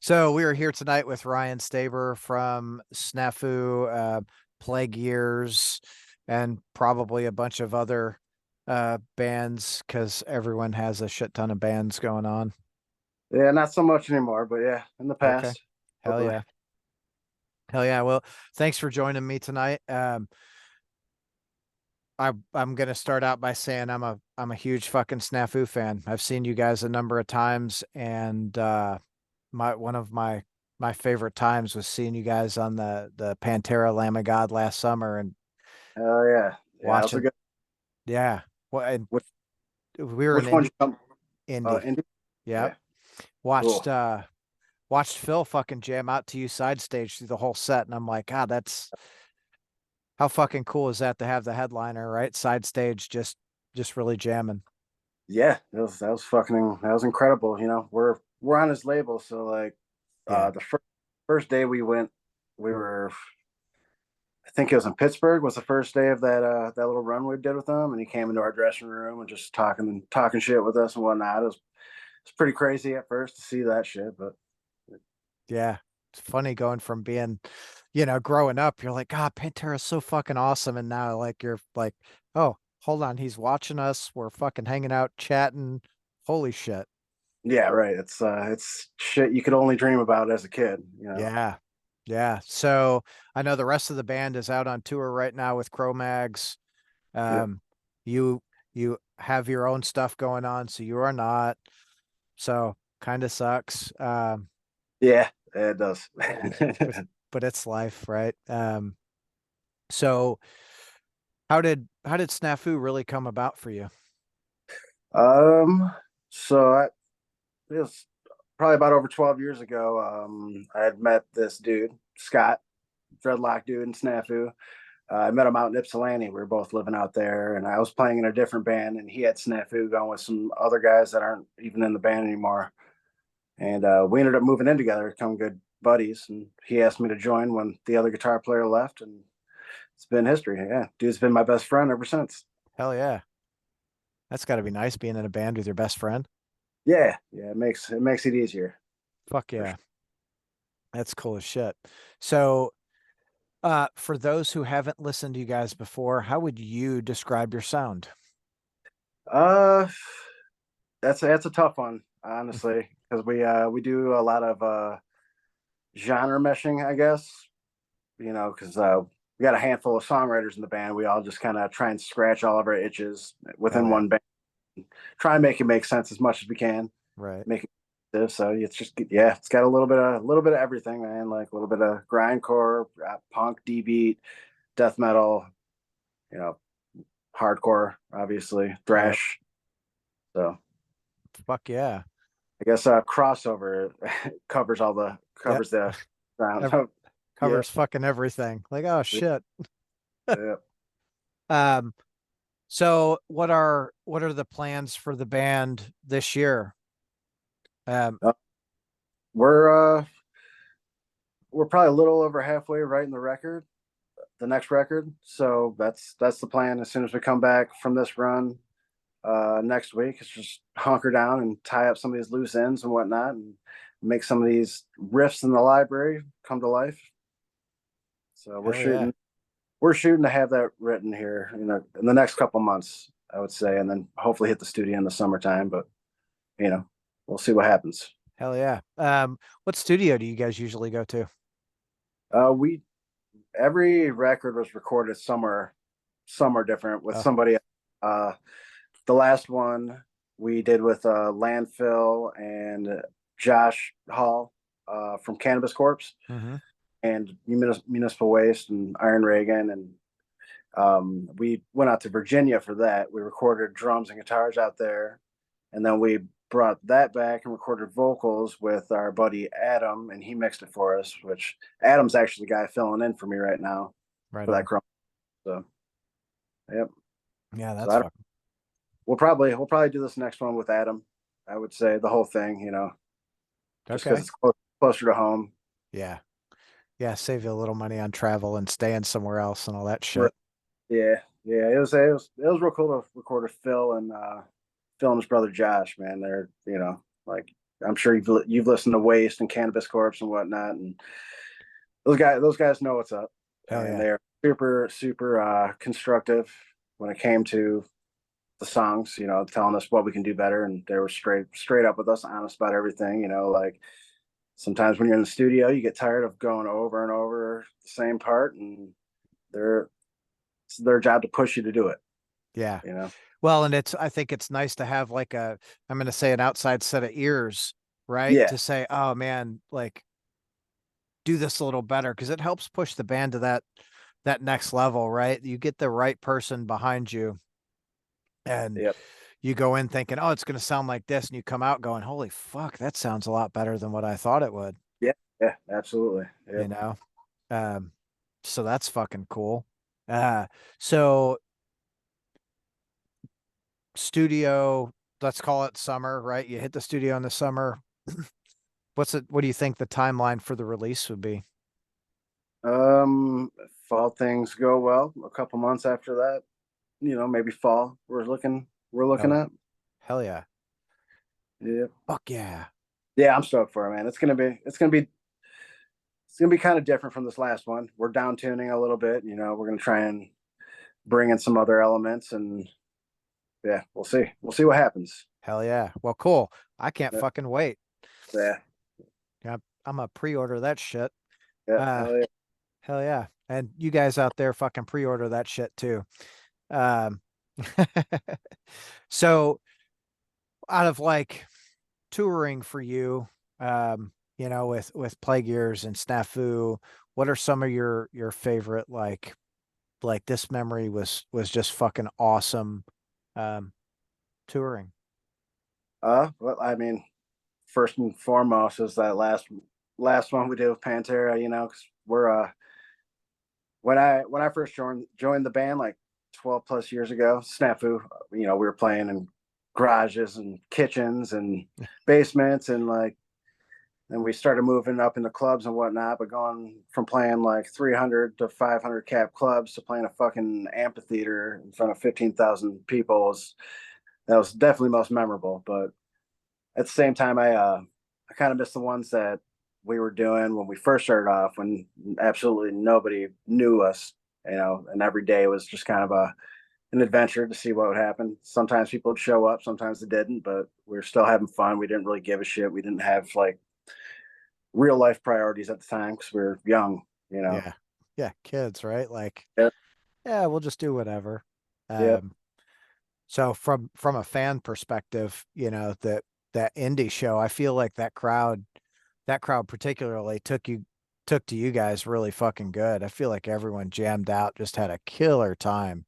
So we are here tonight with Rian Staber from SNAFU, Plague Years, and probably a bunch of other bands because everyone has a shit ton of bands going on. Yeah, not so much anymore, but yeah, in the Okay. past. Hell Hopefully. yeah. Hell yeah. Well, thanks for joining me tonight. I'm gonna start out by saying I'm a huge fucking SNAFU fan. I've seen you guys a number of times, and my one of my favorite times was seeing you guys on the Pantera Lamb of God last summer and Oh yeah. Yeah, that was a watching. good. Yeah, well, and Which we were in which one you come? Indy. Indy? Yep. Yeah, Watched cool. uh watched Phil fucking jam out to you side stage through the whole set, and I'm like, God, that's how fucking cool is that to have the headliner, right? Side stage just really jamming. Yeah, that was fucking that was incredible. We're on his label, so like Yeah. the first day we went, we were I think it was in Pittsburgh was the first day of that little run we did with him, and he came into our dressing room and just talking shit with us and whatnot. It's pretty crazy at first to see that shit, but Yeah. It's funny going from being, growing up, you're like, ah, Pantera's so fucking awesome. And now like you're like, oh, hold on, he's watching us. We're fucking hanging out, chatting. Holy shit. yeah, right. It's shit you could only dream about as a kid. Yeah. Yeah. So I know the rest of the band is out on tour right now with Cro-Mags. Yep. Um, you you have your own stuff going on, so you are not. So kind of sucks. Yeah, it does. But but it's life, right? So how did Snafu really come about for you? um, so it was probably about over 12 years ago. I had met this dude, Scott, dreadlock dude in SNAFU. I met him out in Ypsilanti. We were both living out there, and I was playing in a different band, and he had SNAFU going with some other guys that aren't even in the band anymore. And we ended up moving in together, become good buddies. And he asked me to join when the other guitar player left, and it's been history. Yeah, dude's been my best friend ever since. Hell yeah. That's got to be nice being in a band with your best friend. Yeah, yeah, it makes it easier Fuck for yeah. That's cool as shit. So, for those who haven't listened to you guys before, how would you describe your sound? sure. That's a tough one, honestly, because we do a lot of genre meshing, I guess. Because we got a handful of songwriters in the band. We all just kind of try and scratch all of our itches Hell within yeah. one band. Try and make it make sense as much as we can. Right. Make it so it's just yeah, it's got a little bit of everything, man. Like a little bit of grindcore, punk, D beat, death metal, you know, hardcore, obviously, Yep. thrash. So Fuck yeah. I guess crossover Yep. covers the ground. Ev- Yeah, Covers fucking everything. Like, oh yeah, shit. yeah. Um, so what are the plans for the band this year? Um, Uh, we're we're probably a little over halfway writing the next record. So that's the plan. As soon as we come back from this run next week, it's just hunker down and tie up some of these loose ends and whatnot, and make some of these riffs in the library come to life. So we're hell yeah. shooting we're shooting to have that written here, in the next couple months, I would say, and then hopefully hit the studio in the summertime. But you know, we'll see what happens. Hell yeah. What studio do you guys usually go to? We Every record was recorded somewhere different with Oh, somebody. Uh, the last one we did with Landfill and Josh Hall from Cannabis Corpse mm-hmm. and Municipal Waste and Iron Reagan, and we went out to Virginia for that. We recorded drums and guitars out there, and then we brought that back and recorded vocals with our buddy Adam, and he mixed it for us. Which Adam's actually the guy filling in for me right now Right for that on. chrome. So, yep. Yeah, So that's I don't, fucking we'll probably do this next one with Adam. I would say the whole thing, just because okay. it's closer to home. Yeah. Yeah, save you a little money on travel and staying somewhere else and all that Right. shit. Yeah, yeah. It was real cool to record with Phil and his brother Josh. Man, they're like I'm sure you've listened to Waste and Cannabis Corpse and whatnot, and those guys know what's up, Hell and yeah. they're super constructive when it came to the songs. Telling us what we can do better, and they were straight up with us, honest about everything. Like sometimes when you're in the studio, you get tired of going over and over the same part, and they're it's their job to push you to do it. Yeah. You know. Well, and I think it's nice to have like I'm going to say an outside set of ears, right? Yeah. To say, oh man, like do this a little better because it helps push the band to that next level, right? You get the right person behind you and Yep. you go in thinking, oh, it's going to sound like this. And you come out going, holy fuck, that sounds a lot better than what I thought it would, Yeah. Yeah. Absolutely. you Yep. know? Um, so that's fucking cool. Uh, so studio, let's call it summer, right? You hit the studio in the summer. What do you think the timeline for the release would be? If all things go well, a couple months after that, maybe fall. We're looking Hell, at. hell yeah. Yeah. Fuck yeah. Yeah, I'm stoked for it, man. It's gonna be kind of different from this last one. We're down tuning a little bit. We're gonna try and bring in some other elements, and yeah, we'll see. We'll see what happens. Hell yeah. Well, cool. I can't Yeah, fucking wait. yeah, Yeah, I'm gonna pre-order that shit. yeah. Uh, Hell yeah. hell yeah. And you guys out there fucking pre-order that shit too. Um, so out of like touring for you, with Plague Years and Snafu, what are some of your favorite like this memory was just fucking awesome um touring? Well, I mean, first and foremost is that last one we did with Pantera. 'Cause we're when I first joined the band like 12 plus years ago, SNAFU, we were playing in garages and kitchens and basements, and like then we started moving up into clubs and whatnot, but going from playing like 300 to 500 cap clubs to playing a fucking amphitheater in front of 15,000 people that was definitely most memorable. But at the same time, I kind of miss the ones that we were doing when we first started off, when absolutely nobody knew us, and every day was just kind of an adventure to see what would happen. Sometimes people would show up, sometimes they didn't, but we were still having fun. We didn't really give a shit. We didn't have like real life priorities at the time because we were young. Yeah. Yeah, kids, right? Like, Yep. yeah, we'll just do whatever. Yep. Um, so from a fan perspective, that indie show, I feel like that crowd particularly took to you guys really fucking good. I feel like everyone jammed out, just had a killer time,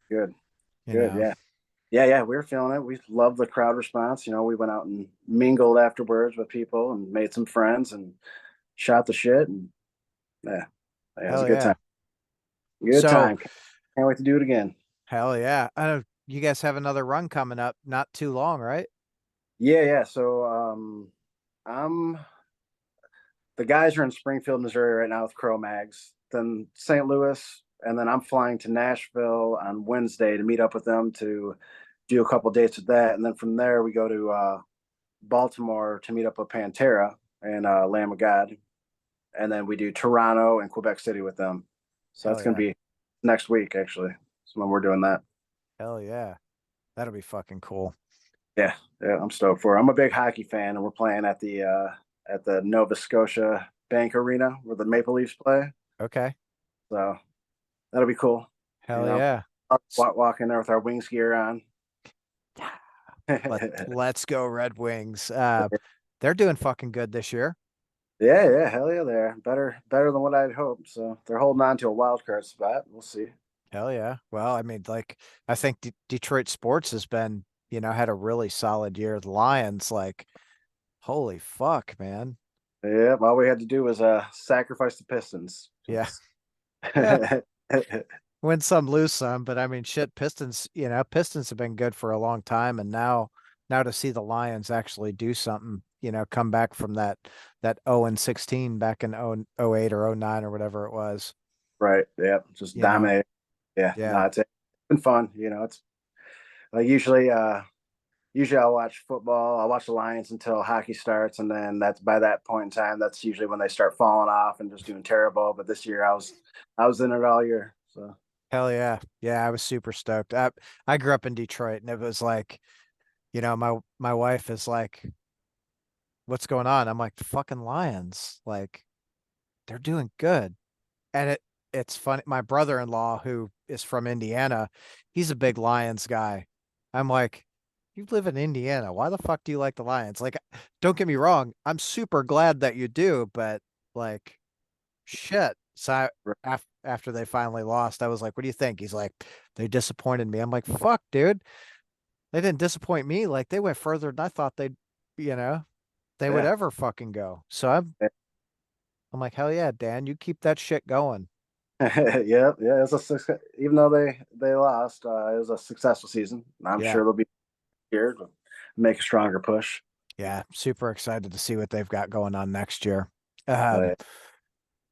Good. you Good. know. Yeah. Yeah. Yeah. We were feeling it. We loved the crowd response. We went out and mingled afterwards with people and made some friends and shot the shit. And yeah, it was a Hell good time. yeah. Good So, time. Can't wait to do it again. hell yeah. I know you guys have another run coming up not too long, right? Yeah. Yeah. So, I'm the guys are in Springfield, Missouri right now with Crow Mags, then St. Louis, and then I'm flying to Nashville on Wednesday to meet up with them to do a couple dates with that, and then from there we go to Baltimore to meet up with Pantera and Lamb of God, and then we do Toronto and Quebec City with them. So Hell that's going to yeah. be next week actually. So when we're doing that. Hell yeah. That'll be fucking cool. Yeah, yeah, I'm stoked for it. I'm a big hockey fan, and we're playing at the Nova Scotia Bank Arena where the Maple Leafs play. Okay. So that'll be cool. You Hell know, yeah. walk in there with our wings gear on. Let's go Red Wings. They're doing fucking good this year. Yeah, yeah, hell yeah, they're better than what I'd hoped. So they're holding on to a wild card spot. We'll see. Hell yeah. Well, I mean, like, I think Detroit sports has been, had a really solid year. The Lions, like, holy fuck, man. Yeah, all we had to do was sacrifice the Pistons. Yeah. Yeah. Yeah, Win some, lose some. But I mean, shit, Pistons have been good for a long time. And now to see the Lions actually do something, come back from that 0-16 back in 08 or 09 or whatever it was, right. Yeah, just you know. dominate. Yeah, no, Yeah. it's been fun. It's like usually usually I'll watch football. I'll watch the Lions until hockey starts, and then that's by that point in time, that's usually when they start falling off and just doing terrible. But this year, I was in it all year. So Hell yeah. Yeah, I was super stoked. I grew up in Detroit and it was like, my wife is like, what's going on? I'm like, the fucking Lions. Like, they're doing good. And it's funny. My brother-in-law, who is from Indiana, he's a big Lions guy. I'm like, you live in Indiana. Why the fuck do you like the Lions? Like, don't get me wrong. I'm super glad that you do, but like, shit. So after they finally lost, I was like, what do you think? He's like, they disappointed me. I'm like, fuck, dude. They didn't disappoint me. Like, they went further than I thought you know, they would yeah, ever fucking go. So I'm like, hell yeah, Dan, you keep that shit going. yeah, yeah. It's a success. Even though they lost, it was a successful season. I'm Yeah. sure they'll be here to make a stronger push. Yeah, super excited to see what they've got going on next year. Um, But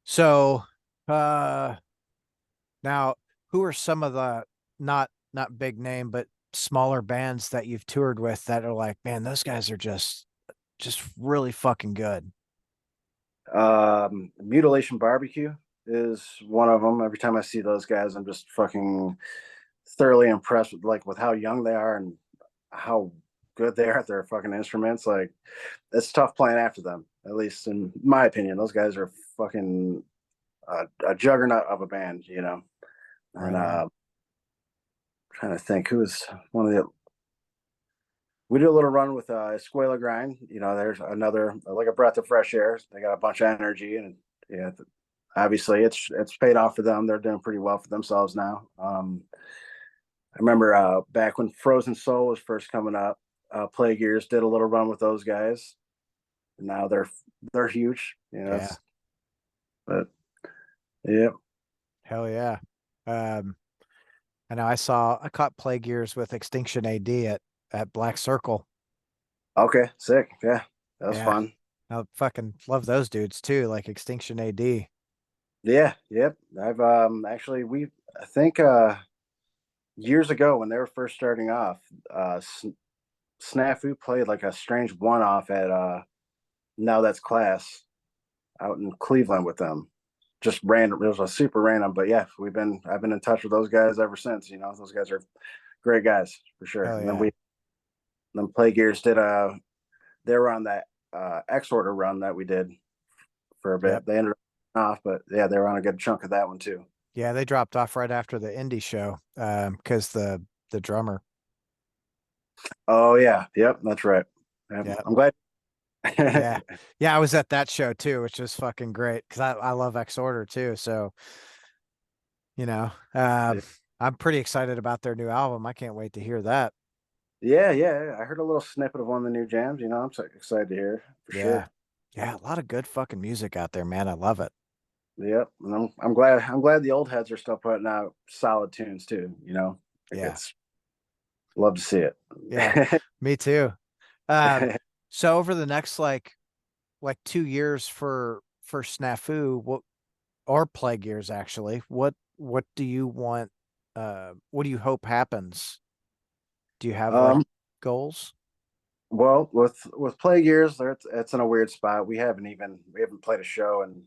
so uh now who are some of the not big name but smaller bands that you've toured with that are like, man, those guys are just really fucking good. Mutilation Barbecue is one of them. Every time I see those guys, I'm just fucking thoroughly impressed with how young they are and how good they are at their fucking instruments. Like it's tough playing after them, at least in my opinion. Those guys are fucking a juggernaut of a band, you know. And Right on. trying to think who was one of the. We did a little run with Escuela Grind. You know, there's another like a breath of fresh air. They got a bunch of energy, and yeah, obviously it's paid off for them. They're doing pretty well for themselves now. I remember back when Frozen Soul was first coming up, Plague Years did a little run with those guys. And now they're huge. You know, Yeah. but yeah. Hell yeah. Um, I know I caught Plague Years with Extinction AD at Black Circle. Okay, sick. Yeah, that was Yeah. fun. I fucking love those dudes too, like Extinction AD. Yeah, yep. I've actually we I think years ago when they were first starting off, SNAFU played like a strange one off at Now That's Class out in Cleveland with them. Just random. It was a super random, but yeah, I've been in touch with those guys ever since. You know, those guys are great guys for sure. Hell And then yeah. Play Gears did they were on that X Order run that we did for a Yep. bit. They ended up off, but yeah, they were on a good chunk of that one too. Yeah, they dropped off right after the indie show, because the drummer. Oh yeah, yep, that's right. Yep. Yeah. I'm glad. Yeah. Yeah, I was at that show too, which was fucking great because I love X Order too. So, you know, uh, I'm pretty excited about their new album. I can't wait to hear that. Yeah, yeah. I heard a little snippet of one of the new jams. You know, I'm so excited to hear for Yeah. sure. Yeah, a lot of good fucking music out there, man. I love it. Yep, and I'm glad the old heads are still putting out solid tunes too. You know, like Yeah. it's love to see Yeah. it. Me too. Um, so over the next like 2 years for Snafu, or Plague Years actually, what do you want what do you hope happens? Do you have like um, goals? well, with Plague Years, it's in a weird spot. We haven't played a show in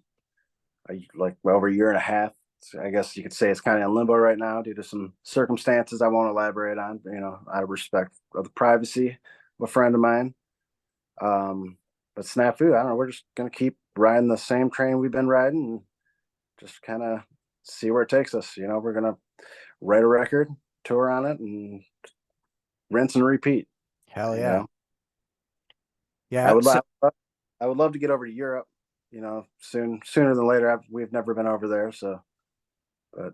like over a year and a half. So I guess you could say it's kind of in limbo right now due to some circumstances I won't elaborate on. You know, out of respect of the privacy of a friend of mine. But Snafu, I don't know. We're just gonna keep riding the same train we've been riding and just kind of see where it takes us. You know, we're gonna write a record, tour on it, and rinse and repeat. Hell You yeah. know, I Yeah. would So love, I would love to get over to Europe. You know, sooner than later. We've never been over there, so but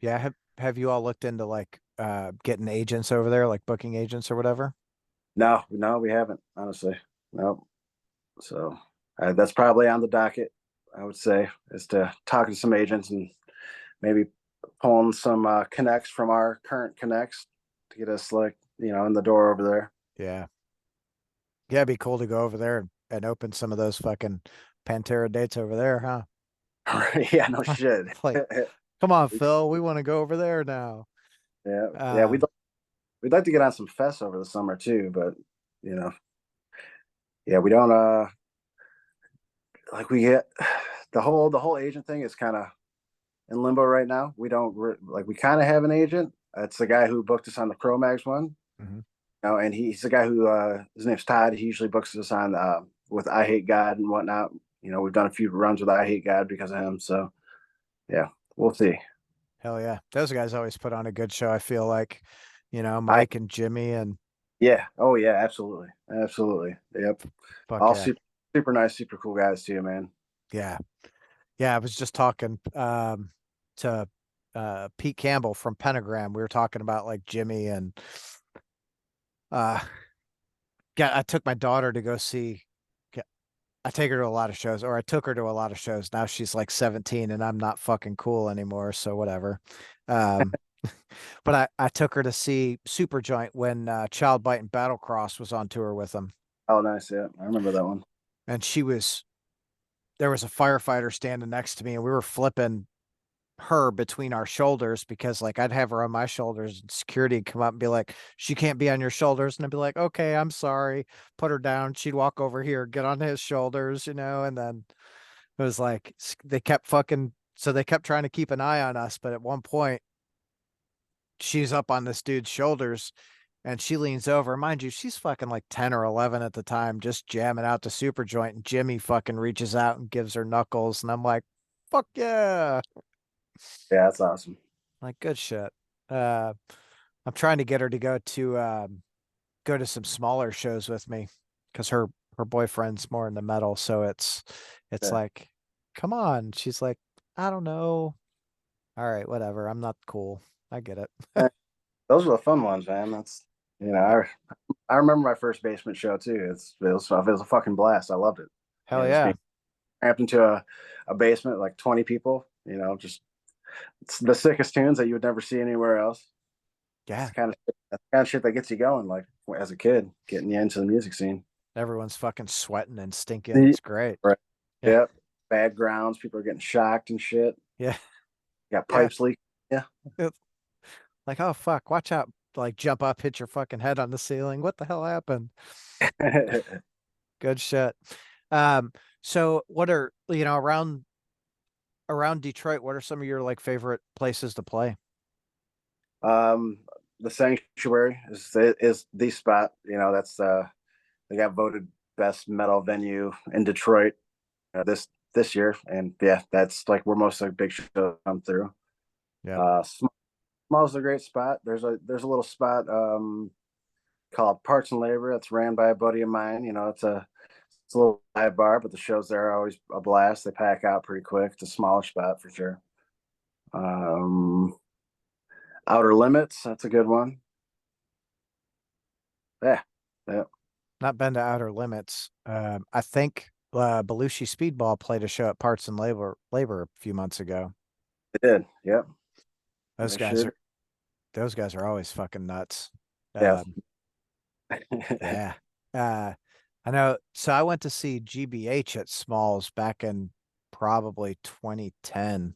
yeah, have you all looked into like getting agents over there, like booking agents or whatever? no, no, we haven't honestly. No, so that's probably on the docket. I would say is to talk to some agents and maybe pulling some connects from our current connects to get us in the door over there. Yeah. Yeah, it'd be cool to go over there and open some of those fucking Pantera dates over there, huh? Yeah, no shit. Like, come on, Phil, we want to go over there now. Yeah, yeah, Um, we'd like to get on some fests over the summer too, but you know, yeah, we don't like we get the whole agent thing is kind of in limbo right now. We don't like we kind of have an agent. It's the guy who booked us on the Chromags one. Mhm. You know, and he's the guy who his name's Todd. He usually books us on with I Hate God and whatnot. You know, we've done a few runs with I Hate God because of him. So yeah, we'll see. Hell yeah. Those guys always put on a good show, I feel like, I Mike and Jimmy and Yeah. Oh yeah, absolutely. Absolutely. Yep. fuck All yeah. super nice, super cool guys too, man. Yeah. Yeah, I was just talking to Pete Campbell from Pentagram. We were talking about like Jimmy and uh yeah, I took my daughter to go see I take her to a lot of shows, or I took her to a lot of shows. Now she's like 17 and I'm not fucking cool anymore, so whatever. Um, but I took her to see Superjoint when Child Bite and Battlecross was on tour with them. Oh, nice. Yeah, I remember that one. And there was a firefighter standing next to me and we were flipping her between our shoulders because like I'd have her on my shoulders and security would come up and be like, she can't be on your shoulders. And I'd be like, okay, I'm sorry. Put her down. She'd walk over here, get on his shoulders, and then it was like they kept fucking so they kept trying to keep an eye on us, but at one point she's up on this dude's shoulders and she leans over. Mind you, she's fucking like 10 or 11 at the time, just jamming out to Super Joint, and Jimmy fucking reaches out and gives her knuckles, and I'm like, fuck yeah. Yeah, that's awesome. Like good shit. Uh I'm trying to get her to go to some smaller shows with me because her boyfriend's more in the metal, so it's Yeah. like, come on. She's like, I don't know. All right, whatever. I'm not cool. I get it. Eh, Those are the fun ones, man. That's you know, I remember my first basement show too. It was a fucking blast. I loved it. Hell You know, just yeah. being cramped into a basement like 20 people. You know, just it's the sickest tunes that you would never see anywhere else. Yeah. That's the kind of shit that gets you going. Like as a kid, getting you into the music scene. Everyone's fucking sweating and stinking. Yeah. It's great. Right. Yeah. Yep. Bad grounds. People are getting shocked and shit. Yeah. Got Yeah. pipes leaking. Yeah. It's like, oh fuck, watch out. Like jump up, hit your fucking head on the ceiling. What the hell happened? Good shit. Um, so what are around Detroit, what are some of your like favorite places to play? um, the Sanctuary is the spot. You know, that's they got voted best metal venue in Detroit this year, and yeah, that's like where most of the big shows come through. Yep. Uh, Small's a great spot. There's a little spot called Parts and Labor that's ran by a buddy of mine. You know, it's a little dive bar, but the shows there are always a blast. They pack out pretty quick. It's a smaller spot for sure. Um, Outer Limits, that's a good one. Yeah, yeah, Not been to Outer Limits. I think Belushi Speedball played a show at Parts and Labor a few months ago. they did. Yep, Those they guys should. are those guys are always fucking nuts. Yeah. Um, yeah. I know. So I went to see GBH at Smalls back in probably 2010.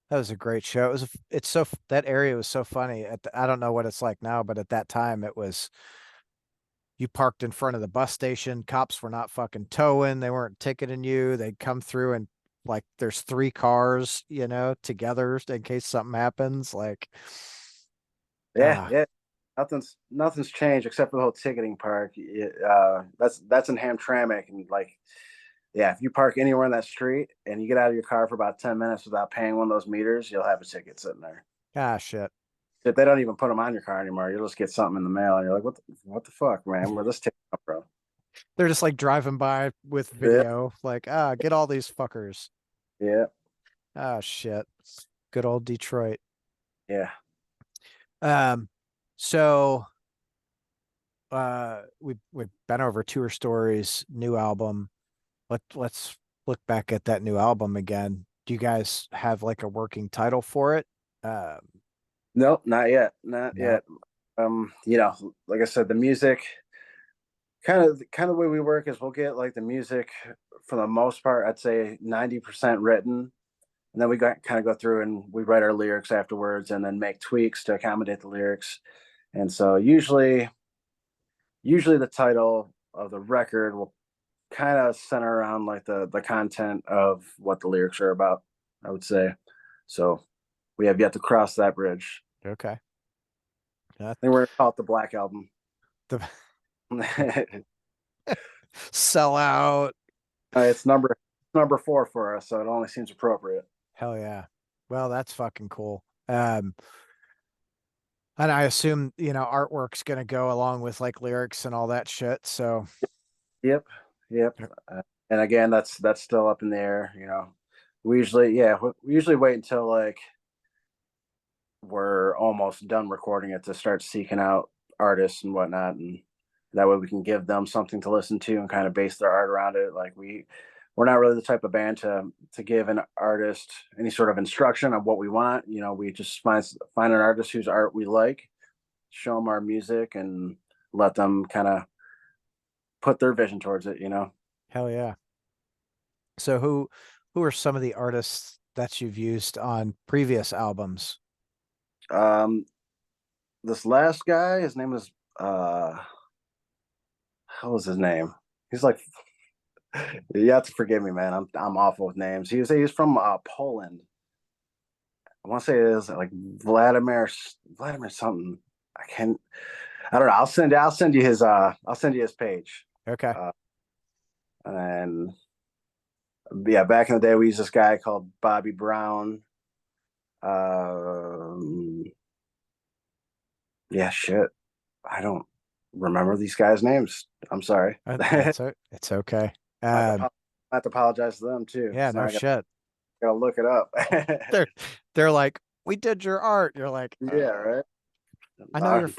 That was a great show. That area was so funny. I don't know what it's like now, but at that time it was you parked in front of the bus station. Cops were not fucking towing. They weren't ticketing you. They'd come through and like there's three cars, together in case something happens. Like, Yeah, ah, yeah. Nothing's changed except for the whole ticketing part. That's in Hamtramck, and like, yeah, if you park anywhere on that street and you get out of your car for about 10 minutes without paying one of those meters, you'll have a ticket sitting there. shit. If they don't even put them on your car anymore, you'll just get something in the mail, and you're like, what the fuck, man? Where this ticket come from? They're just like driving by with Yeah, video, like, get all these fuckers. yeah, Ah, shit. Good old Detroit. yeah. Um, so we've been over Tour Stories new album. Let's look back at that new album again. Do you guys have like a working title for it? Um, Nope, not yet, not no. yet. You know, like I said, the music kind of the way we work is we'll get like the music for the most part, I'd say 90% written, and then we got kind of go through and we write our lyrics afterwards, and then make tweaks to accommodate the lyrics. And so usually the title of the record will kind of center around like the content of what the lyrics are about, I would say. So we have yet to cross that bridge. Okay. Yeah. I think we're gonna call it the Black Album. The sell out. It's number four for us, so it only seems appropriate. Hell yeah. Well, that's fucking cool. And I assume, artwork's gonna go along with like lyrics and all that shit. So Yep, yep. And again, that's still up in the air. We usually wait until like we're almost done recording it to start seeking out artists and whatnot, and that way we can give them something to listen to and kind of base their art around it. Like we're not really the type of band to give an artist any sort of instruction on what we want. We just find an artist whose art we like, show them our music, and let them kind of put their vision towards it. hell yeah. So who are some of the artists that you've used on previous albums? Um, this last guy, his name is how was his name? He's like, you have to forgive me, man. I'm awful with names. He's from Poland. I want to say it is like Vladimir something. I don't know. I'll send you his page. Okay. Uh, and yeah, back in the day, we used this guy called Bobby Brown. Um, yeah, shit. I don't remember these guys' names. I'm sorry. I It's okay. have to, I have to apologize to them too, Yeah, because now no I shit. gotta look it up. They're they're like, we did your art. You're like, Yeah, right. I know Art,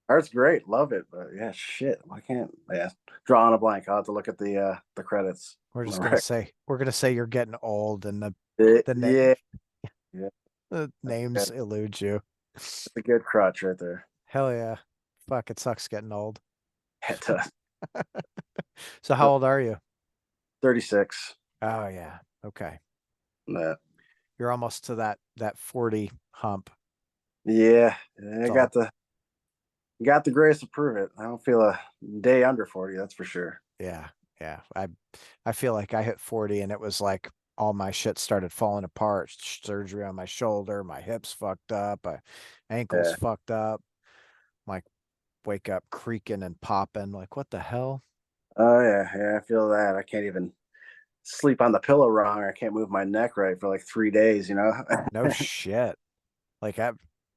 art's great, love it, but yeah, shit. Why can't? Yeah, drawing a blank. I'll have to look at the credits we're on the just gonna record. say you're getting old and the Yeah, yeah, the that's names good. elude you. That's a good crutch right there. Hell yeah. Fuck, it sucks getting old. It does. So how old are you? 36. Oh yeah. Okay. Yeah, You're almost to that 40 hump. yeah. I It's all got the grace to prove it. I don't feel a day under 40. That's for sure. yeah. Yeah. I feel like I hit 40 and it was like all my shit started falling apart. Surgery on my shoulder, my hips fucked up, my ankles Yeah. fucked up. Like wake up creaking and popping. Like what the hell? Oh yeah, yeah. I feel that. I can't even sleep on the pillow wrong. I can't move my neck right for like 3 days. No shit. Like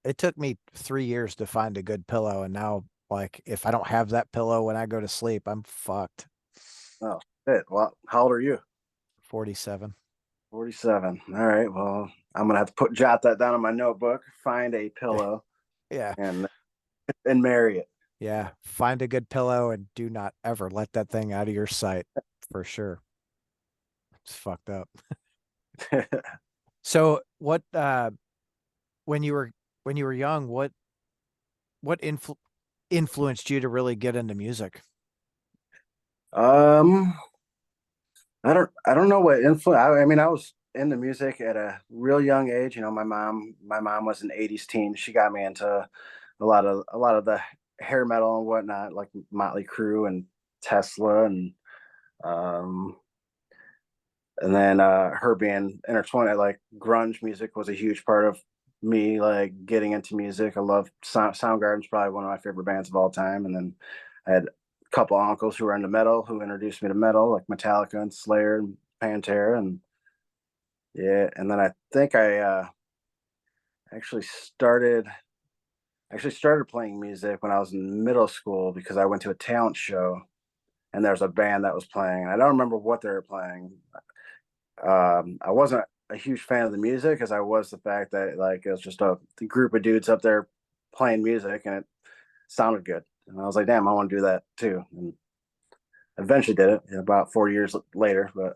it took me 3 years to find a good pillow, and now like if I don't have that pillow when I go to sleep, I'm fucked. Oh shit. Well, how old are you? 47. 47. All right. Well, I'm gonna have to jot that down in my notebook. Find a pillow Yeah. and marry it. Yeah. Find a good pillow and do not ever let that thing out of your sight for sure. It's fucked up. So what when you were young, what influenced you to really get into music? um, I don't know what influence. I mean, I was into music at a real young age. My mom was an '80s teen. She got me into a lot of the hair metal and whatnot, like Motley Crue and Tesla, um, and then her being intertwined, like grunge music was a huge part of me like getting into music. I love Soundgarden's probably one of my favorite bands of all time. And then I had a couple uncles who were into metal who introduced me to metal, like Metallica and Slayer and Pantera. And yeah, and then I think I actually started playing music when I was in middle school because I went to a talent show and there was a band that was playing. I don't remember what they were playing. I wasn't a huge fan of the music as I was the fact that like it was just a group of dudes up there playing music and it sounded good. And I was like, damn, I want to do that too. And eventually did it about 4 years later. But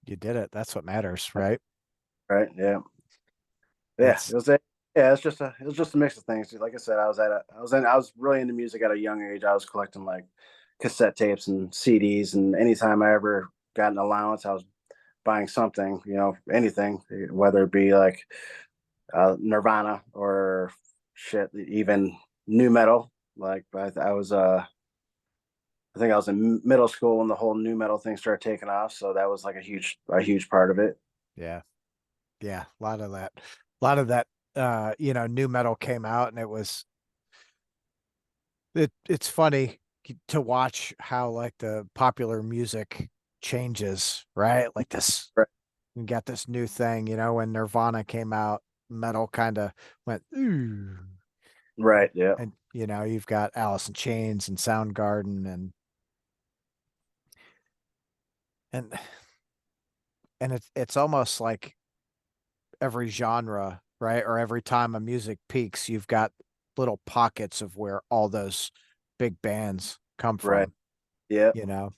You did it. That's what matters, right? right, yeah, yeah, That's yeah, it was just a mix of things. Like I said, I was really into music at a young age. I was collecting like cassette tapes and CDs, and anytime I ever got an allowance, I was buying something, anything, whether it be like Nirvana or shit, even new metal. Like I think I was in middle school when the whole new metal thing started taking off, so that was like a huge part of it. Yeah. Yeah. A lot of that, new metal came out and it's funny to watch how like the popular music changes, right? Like this, Right. you got this new thing, when Nirvana came out, metal kind of went, ooh. Right. Yeah. And you've got Alice in Chains and Soundgarden and and it's almost like every genre, right? Or every time a music peaks, you've got little pockets of where all those big bands come Right. from, Yeah. you know?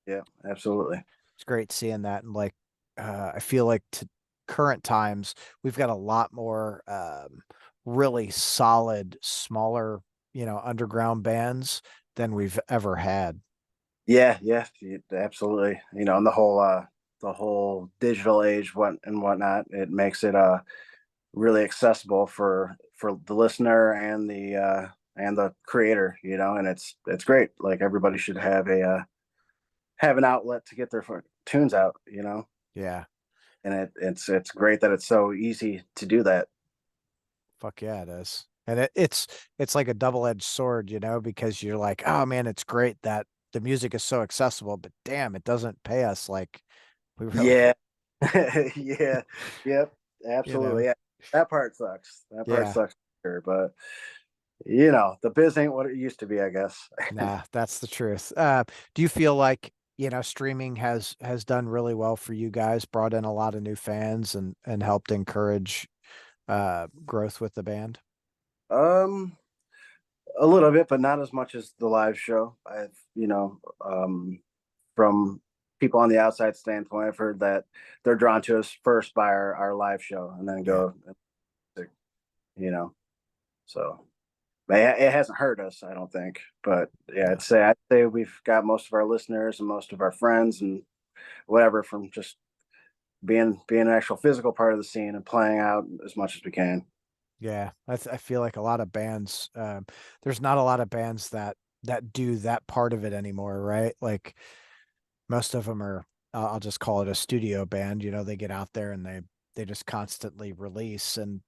Yeah. Absolutely. It's great seeing that. And like, I feel like to current times, we've got a lot more really solid, smaller, underground bands than we've ever had. Yeah. Yeah. Absolutely. And the whole digital age and whatnot, it makes it really accessible for the listener and the creator, and it's great. Like everybody should have an outlet to get their tunes out, Yeah. and it's great that it's so easy to do that. Fuck yeah, it is. And it's like a double-edged sword, because you're like, oh man, it's great that the music is so accessible, but damn, it doesn't pay us like we really, Yeah. Yeah. Yep. you know. Absolutely. Yeah. That part sucks. That part Yeah. sucks for sure. But the biz ain't what it used to be, I guess. Nah, that's the truth. Do you feel like, streaming has done really well for you guys, brought in a lot of new fans and helped encourage growth with the band? um a little bit, but not as much as the live show. From people on the outside standpoint, I've heard that they're drawn to us first by our live show and then Yeah. go, you know. So it hasn't hurt us, I don't think. But yeah, No. I'd say we've got most of our listeners and most of our friends and whatever from just being an actual physical part of the scene and playing out as much as we can. Yeah, I feel like a lot of bands, there's not a lot of bands that do that part of it anymore, right? Like most of them are, I'll just call it a studio band. They get out there and they just constantly release. And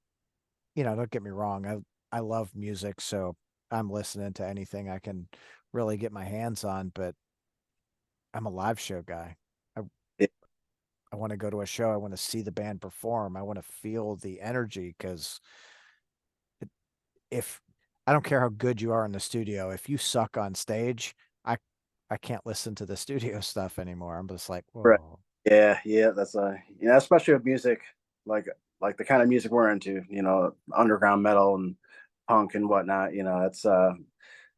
don't get me wrong, I love music, so I'm listening to anything I can really get my hands on. But I'm a live show guy. I Yeah, I want to go to a show. I want to see the band perform. I want to feel the energy because if I don't care how good you are in the studio, if you suck on stage, I I can't listen to the studio stuff anymore. I'm just like, right. whoa, Yeah, that's especially with music like like the kind of music we're into, underground metal and punk and whatnot. That's the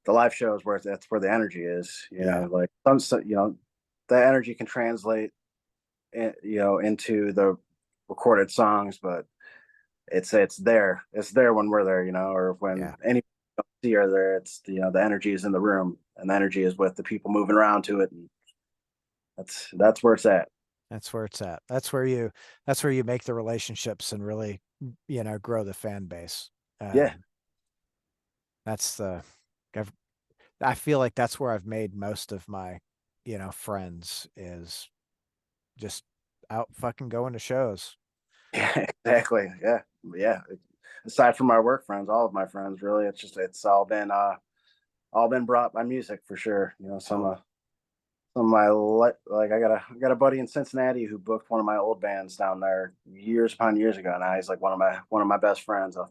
live shows where that's where the energy is. yeah, Like that energy can translate, into the recorded songs, but it's there when we're there, or when yeah. any see are there. It's the energy is in the room, and the energy is with the people moving around to it, and that's where it's at. That's where it's at. That's where you make the relationships and really, grow the fan base. Yeah. Um, that's the I've, I feel like that's where I've made most of my, friends is just out fucking going to shows. Yeah, exactly. Yeah, yeah. Aside from my work friends, all of my friends, really, it's all been brought by music for sure. Some Oh, some of my I got a buddy in Cincinnati who booked one of my old bands down there years upon years ago. Now he's like one of my best friends, a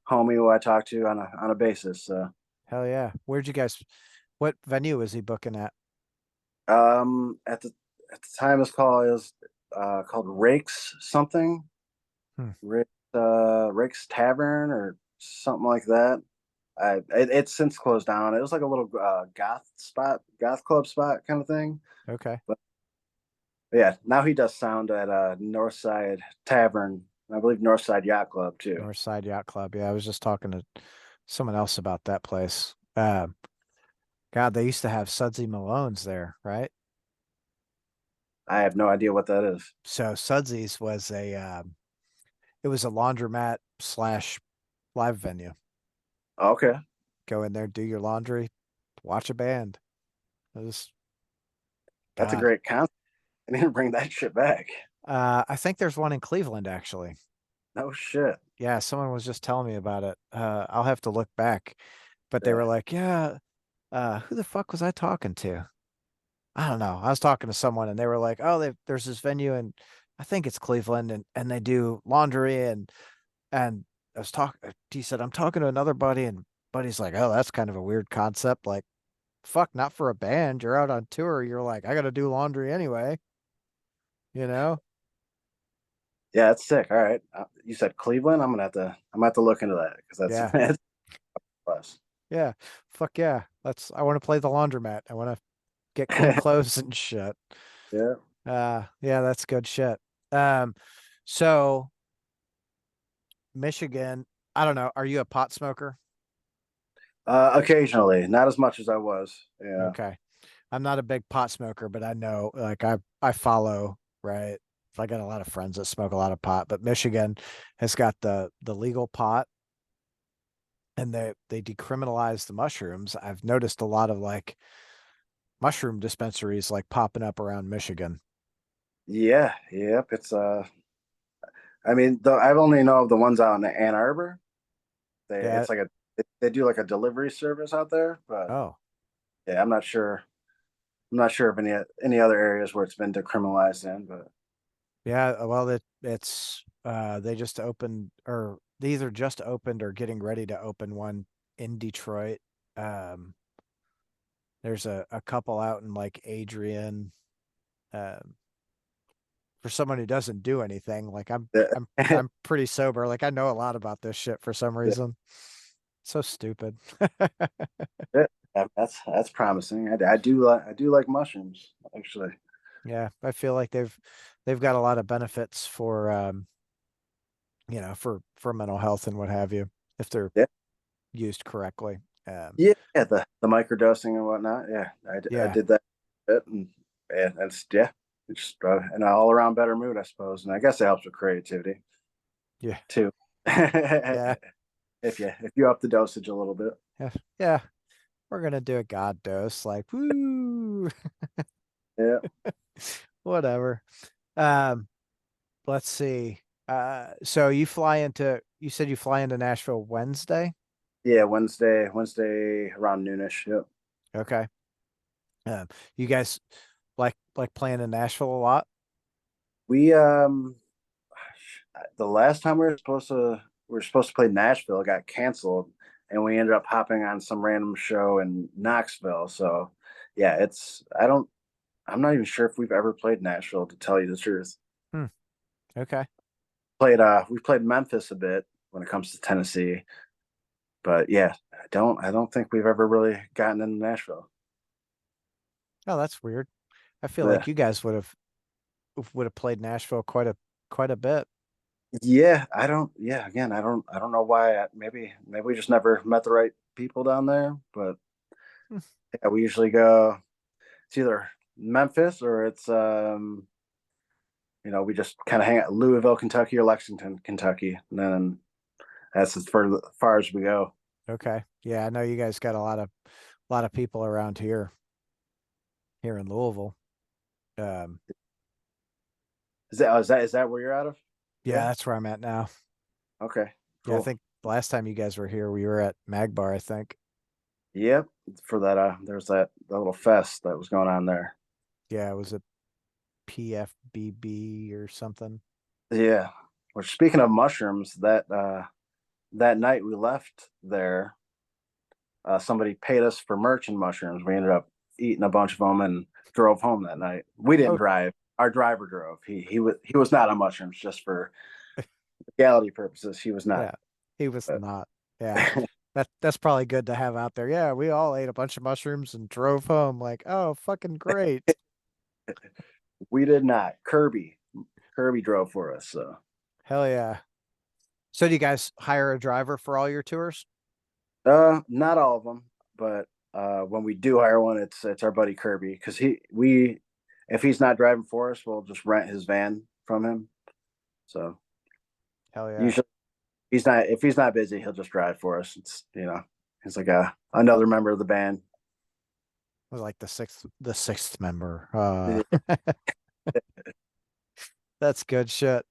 homie who I talk to on a basis. So, hell yeah. What venue is he booking at? at the time, it was called Rakes something. Hmm. Rick's Tavern or something like that. It's since closed down. It was like a little goth club spot kind of thing. Okay. But yeah, now he does sound at Northside Tavern, I believe Northside Yacht Club too. North Side Yacht Club. Yeah, I was just talking to someone else about that place. God, they used to have Sudsy Malone's there, right? I have no idea what that is. So Sudsy's was it was a laundromat slash live venue. Okay, Go in there, do your laundry, watch a band. It was that's a God. great concept. I need to bring that shit back. I think there's one in Cleveland actually. No shit. Yeah, someone was just telling me about it. I'll have to look back, but they were Yeah. like, yeah, who the fuck was I talking to? I don't know. I was talking to someone and they were like, oh, there's this venue and I think it's Cleveland and they do laundry and I was talking, he said, I'm talking to another buddy and buddy's like, oh, that's kind of a weird concept. Like, fuck, not for a band. You're out on tour. You're like, I got to do laundry anyway, you know? Yeah, that's sick. All right. You said Cleveland. I'm gonna have to look into that because that's Yeah. that's plus. Yeah. Fuck yeah. I want to play the laundromat. I want to get clean clothes and shit. Yeah. Yeah, that's good shit. Um, so Michigan, I don't know. Are you a pot smoker? Occasionally, not as much as I was. Yeah. Okay. I'm not a big pot smoker, but I know like I follow, right? I got a lot of friends that smoke a lot of pot, but Michigan has got the legal pot and they decriminalized the mushrooms. I've noticed a lot of like mushroom dispensaries like popping up around Michigan. Yeah. Yep. It's I mean, though I only know of the ones out in Ann Arbor. Yeah. It's like they do like a delivery service out there, but Oh, yeah, I'm not sure. I'm not sure of any other areas where it's been decriminalized in, but yeah. Well, it's they just opened or they either just opened or getting ready to open one in Detroit. Um, there's a couple out in like Adrian. Um, for someone who doesn't do anything, like yeah, I'm pretty sober. Like I know a lot about this shit for some reason. So stupid. yeah, that's promising. I do like mushrooms actually. Yeah, I feel like they've got a lot of benefits for for mental health and what have you if they're Yeah, used correctly. Um, yeah, the microdosing and whatnot. Yeah, I yeah, did that bit, and it's yeah, it's just an all around better mood, I suppose, and I guess it helps with creativity yeah, too. yeah, If you up the dosage a little bit. yeah, yeah. We're gonna do a god dose, like woo, Yeah, whatever. Um, let's see. So you said you fly into Nashville Wednesday? yeah. Wednesday around noonish. Yep. Okay. You guys like playing in Nashville a lot? We the last time we were supposed to play Nashville, it got canceled, and we ended up hopping on some random show in Knoxville. So yeah, I'm not even sure if we've ever played Nashville, to tell you the truth. Hmm. Okay. Played we played Memphis a bit when it comes to Tennessee, but yeah, I don't think we've ever really gotten into Nashville. Oh, that's weird. I feel Yeah. like you guys would have played Nashville quite a bit. Yeah, I don't. Yeah, again, I don't know why. Maybe we just never met the right people down there. But Hmm. yeah, we usually go. It's either Memphis or it's we just kind of hang out Louisville, Kentucky, or Lexington, Kentucky, and then that's far as we go. Okay. Yeah, I know you guys got a lot of people around here in Louisville. Um, Is that where you're out of? yeah, Yeah. that's where I'm at now. Okay. Yeah, I Cool. think last time you guys were here, we were at Magbar, I think. Yep. For that, there's that little fest that was going on there. Yeah, it was a PFBB or something. Yeah. Which speaking of mushrooms, that night we left there, somebody paid us for merch and mushrooms. We ended up eating a bunch of them and drove home that night. We didn't Oh, drive. Our driver drove. He was not on mushrooms, just for legality purposes. He was not. yeah. He was But not. Yeah. That's probably good to have out there. Yeah, we all ate a bunch of mushrooms and drove home like, oh, fucking great. we did not. Kirby drove for us. So Hell yeah. So do you guys hire a driver for all your tours? not all of them, but when we do hire one, it's our buddy Kirby, because he we if he's not driving for us, we'll just rent his van from him. So Hell yeah. usually he's not if he's not busy, he'll just drive for us. It's he's like a another member of the band. Was like the sixth member. Yeah. That's good shit.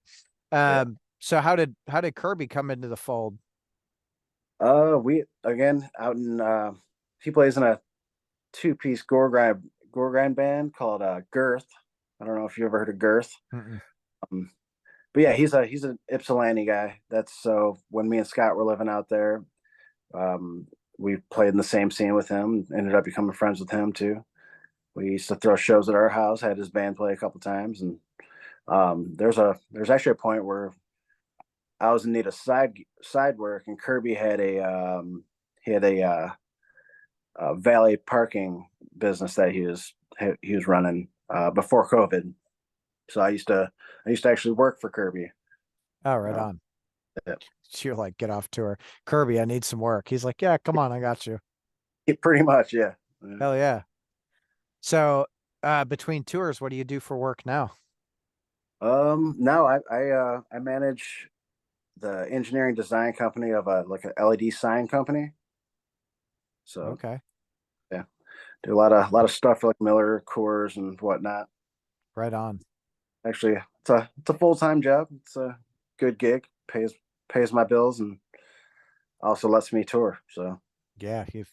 Yeah. So how did Kirby come into the fold? We again out in he plays in a two-piece gore grind band called Girth. I don't know if you ever heard of Girth. Mm-mm. Um, but yeah, he's an Ypsilanti guy. That's so when me and Scott were living out there, um, we played in the same scene with him. Ended up becoming friends with him too. We used to throw shows at our house. Had his band play a couple times, and there's actually a point where I was in need of side work, and Kirby had a valet parking business that he was running before COVID. So I used to actually work for Kirby. Oh, You right know, on. yeah. You're like, get off tour. Kirby, I need some work. He's like, yeah, come on, I got you. Pretty much, yeah. Hell yeah. So between tours, what do you do for work now? Now I manage the engineering design company of a like an LED sign company. So Okay. yeah, do a lot of stuff for like Miller, Coors, and whatnot. Right on. Actually, it's a full-time job. It's a good gig. Pays my bills and also lets me tour. So Yeah, you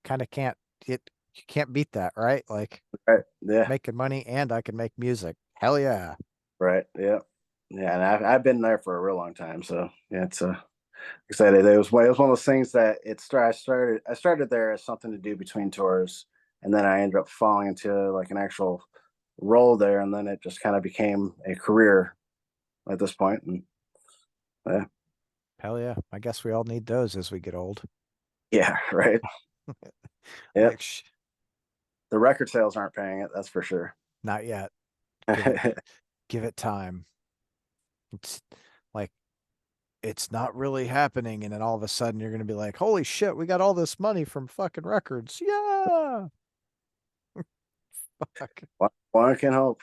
kind of can't you can't beat that, right? Like right, yeah, making money and I can make music. Hell yeah. right, yeah, yeah. And I've been there for a real long time. So yeah, it's excited. It was one of those things that I started there as something to do between tours, and then I ended up falling into like an actual role there, and then it just kind of became a career at this point. And yeah, Hell yeah. I guess we all need those as we get old. yeah, right. Yep. Like The record sales aren't paying it, that's for sure. not yet. Give it time. It's like it's not really happening and then all of a sudden you're going to be like, "Holy shit, we got all this money from fucking records." Yeah. Fuck. One can hope.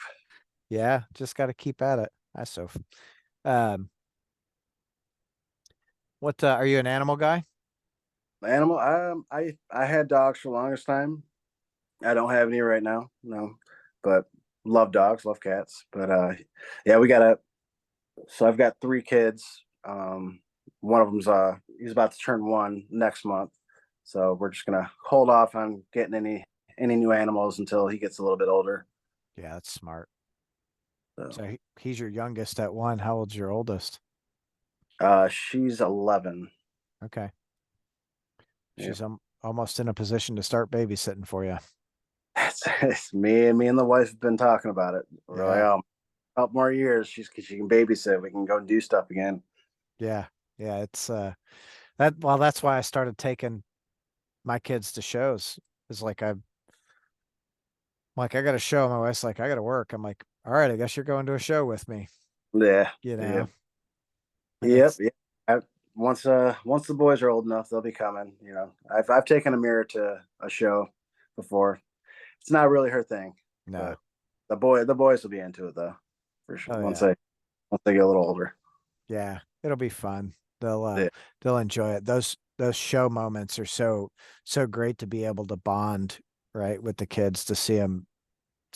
Yeah, just got to keep at it. Um what are you an animal guy? Animal. I had dogs for the longest time. I don't have any right now, no. But love dogs, love cats. But yeah, we got a. So I've got three kids. One of them's he's about to turn one next month. So we're just gonna hold off on getting any new animals until he gets a little bit older. Yeah, that's smart. So So he's your youngest at one. How old's your oldest? she's 11. Okay. Yeah, She's almost in a position to start babysitting for you. it's me and the wife have been talking about it. We're like, Yeah. oh, a couple more years, she can babysit. We can go and do stuff again. Yeah. Yeah, it's that's why I started taking my kids to shows. It's like I got a show. My wife's like, I got to work. I'm like, all right, I guess you're going to a show with me, Yeah, you yeah, know. And yep, it's yeah. Once the boys are old enough, they'll be coming. I've taken a mirror to a show before. It's not really her thing, no. but the boys will be into it though, for sure. Oh Once yeah. they get a little older. Yeah, it'll be fun. They'll uh Yeah, they'll enjoy it. Those show moments are so great to be able to bond, right, with the kids to see them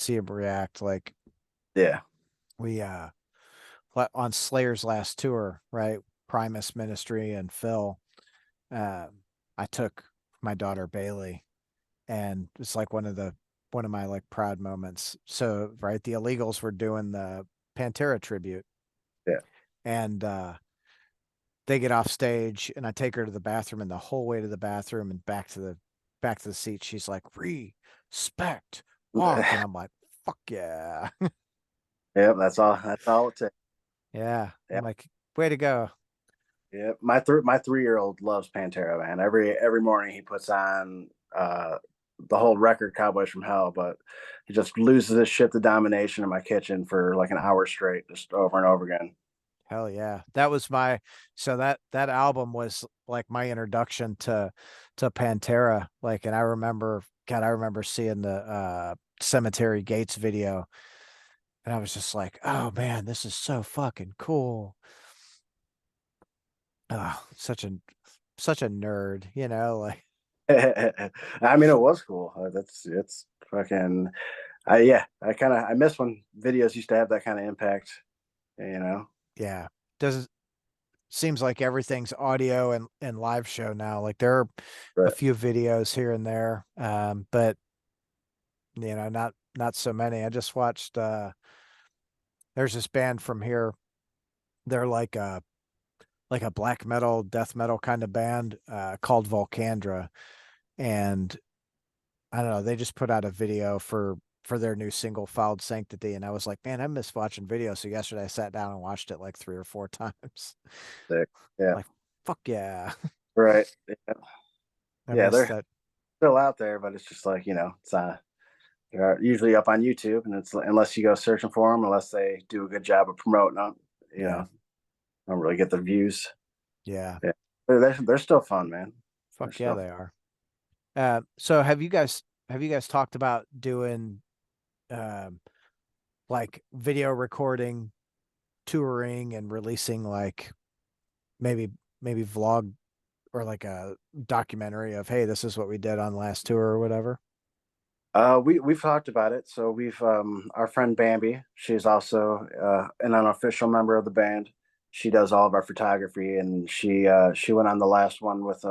react like yeah, we on Slayer's last tour, right? Primus Ministry and Phil. Um, I took my daughter Bailey, and it's like one of my like proud moments. So, right, the Illegals were doing the Pantera tribute, yeah. and they get off stage, and I take her to the bathroom, and the whole way to the bathroom and back to the seat, she's like, "Respect, walk," and I'm like, "Fuck yeah, Yep, that's all it takes. yeah." I'm Yep, like, "Way to go." yep. My 3-year-old loves Pantera, man. Every morning he puts on the whole record Cowboys from Hell, but he just loses his shit to Domination in my kitchen for like an hour straight, just over and over again. Hell yeah. That was my so that album was like my introduction to Pantera. Like and I remember God, I remember seeing the Cemetery Gates video And I was just like, oh man, this is so fucking cool. Oh, such a nerd, like I mean, it was cool. That's it's fucking. Yeah, I miss when videos used to have that kind of impact. You know. yeah. Does seems like everything's audio and live show now. Like there are a But few videos here and there, but not so many. I just watched there's this band from here. They're like a black metal, death metal kind of band called Volcandra. And I don't know, they just put out a video for their new single Fouled Sanctity. And I was like, man, I miss watching videos. So yesterday I sat down and watched it like 3 or 4 times. sick. Yeah. Like, fuck yeah. Right. Yeah. I Yeah. miss They're that. still out there, but it's just like it's they're usually up on YouTube, and it's unless you go searching for them, unless they do a good job of promoting them, you Yeah. know, don't really get the views. Yeah. Yeah, they're still fun, man. They're Fuck yeah, still they are. So have you guys talked about doing um like video recording, touring, and releasing like maybe maybe vlog or like a documentary of, hey, this is what we did on last tour or whatever? we've talked about it. So we've our friend Bambi, she's also an unofficial member of the band. She does all of our photography, and she went on the last one with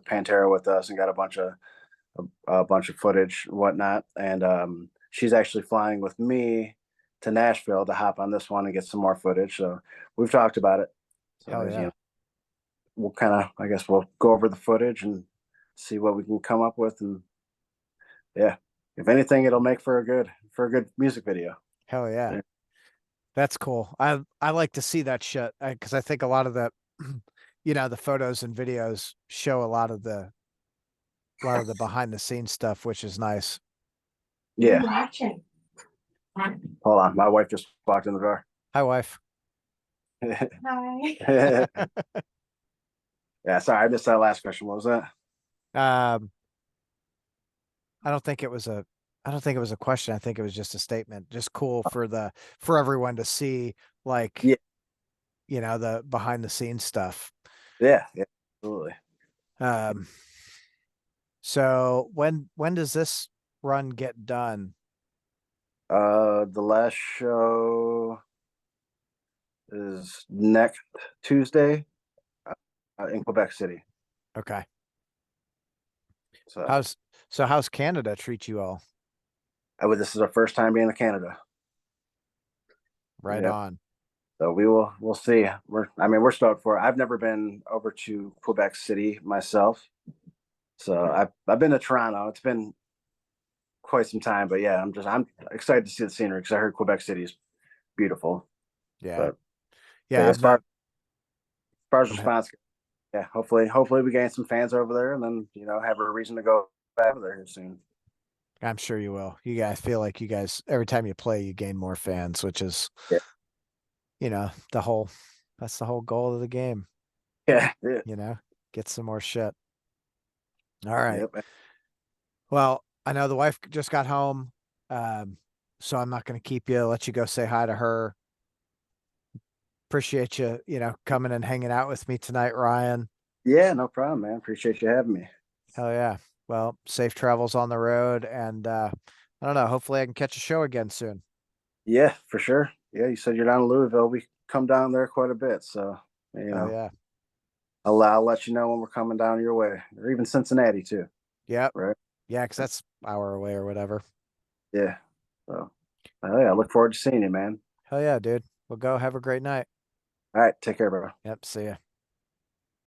Pantera with us and got a bunch of footage and whatnot. And she's actually flying with me to Nashville to hop on this one and get some more footage. So we've talked about it. So Hell yeah. we'll kind of, I guess we'll go over the footage and see what we can come up with. And yeah, if anything, it'll make for a good music video. Hell yeah. Yeah. That's cool. I like to see that shit because I think a lot of the the photos and videos show a lot of the behind the scenes stuff, which is nice. Yeah. Hold on, my wife just walked in the door. Hi, wife. Yeah, sorry, I missed that last question. What was that? Um, I don't think it was a I don't think it was a question. I think it was just a statement. Just cool for everyone to see like, Yeah, the behind the scenes stuff. yeah, absolutely. Um, so when does this run get done? The last show is next Tuesday in Quebec City. Okay. So How's Canada treat you all? this is our first time being in Canada. Right Yep. on. So we'll see. We're stoked for it. I've never been over to Quebec City myself. So I've been to Toronto. It's been quite some time, but yeah, I'm excited to see the scenery because I heard Quebec City is beautiful. Yeah. But Yeah, as I've never far as go ahead. response, yeah, hopefully we gain some fans over there, and then have a reason to go back over there soon. I'm sure you will. You guys feel like you guys every time you play, you gain more fans, which is, Yeah, the whole that's the whole goal of the game, yeah, yeah. you know? Get some more shit. All right. Yep. Well, I know the wife just got home. Um, so I'm not gonna keep you, let you go say hi to her. Appreciate you, coming and hanging out with me tonight, Ryan. Yeah, no problem, man. Appreciate you having me. Hell yeah. Well, safe travels on the road and I don't know, hopefully I can catch a show again soon. Yeah, for sure. Yeah, you said you're down in Louisville. We come down there quite a bit, so Hell yeah. I'll let you know when we're coming down your way, or even Cincinnati too. Yep. Right? Yeah, because that's an hour away or whatever. Yeah. So, yeah, I look forward to seeing you, man. Hell yeah, dude. Well, go have a great night. All right, take care, bro. Yep. See ya.